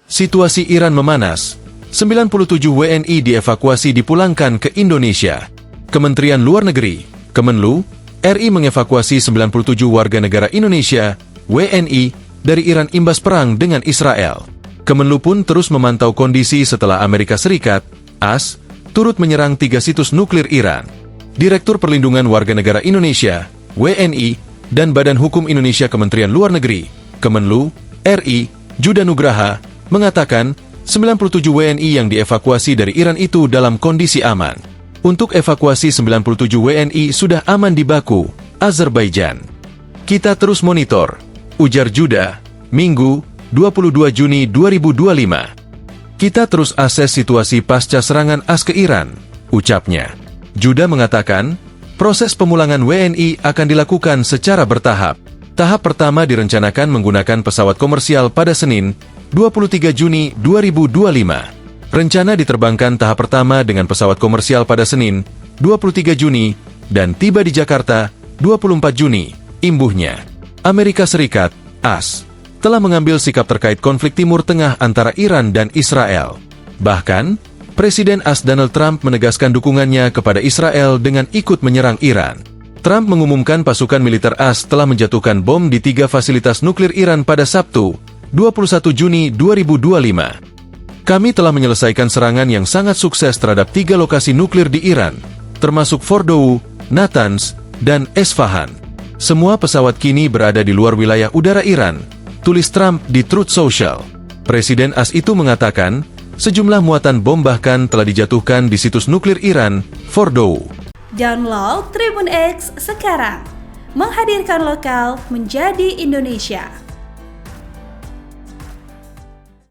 Situasi Iran memanas. 97 WNI dievakuasi dipulangkan ke Indonesia. Kementerian Luar Negeri, Kemenlu, RI mengevakuasi 97 warga negara Indonesia, WNI, dari Iran imbas perang dengan Israel. Kemenlu pun terus memantau kondisi setelah Amerika Serikat, AS, turut menyerang 3 situs nuklir Iran. Direktur Perlindungan Warga Negara Indonesia, WNI, dan Badan Hukum Indonesia Kementerian Luar Negeri, Kemenlu, RI, Juda Nugraha, mengatakan 97 WNI yang dievakuasi dari Iran itu dalam kondisi aman. Untuk evakuasi 97 WNI sudah aman di Baku, Azerbaijan. Kita terus monitor, ujar Juda, Minggu, 22 Juni 2025. Kita terus akses situasi pasca serangan AS ke Iran, ucapnya. Juda mengatakan, proses pemulangan WNI akan dilakukan secara bertahap. Tahap pertama direncanakan menggunakan pesawat komersial pada Senin, 23 Juni 2025. Rencana diterbangkan tahap pertama dengan pesawat komersial pada Senin, 23 Juni, dan tiba di Jakarta, 24 Juni, imbuhnya. Amerika Serikat, AS, telah mengambil sikap terkait konflik Timur Tengah antara Iran dan Israel. Bahkan, Presiden AS Donald Trump menegaskan dukungannya kepada Israel dengan ikut menyerang Iran. Trump mengumumkan pasukan militer AS telah menjatuhkan bom di 3 fasilitas nuklir Iran pada Sabtu, 21 Juni 2025. Kami telah menyelesaikan serangan yang sangat sukses terhadap 3 lokasi nuklir di Iran, termasuk Fordow, Natanz, dan Esfahan. Semua pesawat kini berada di luar wilayah udara Iran, tulis Trump di Truth Social. Presiden AS itu mengatakan, sejumlah muatan bom bahkan telah dijatuhkan di situs nuklir Iran, Fordow. Download Tribun X sekarang, menghadirkan lokal menjadi Indonesia.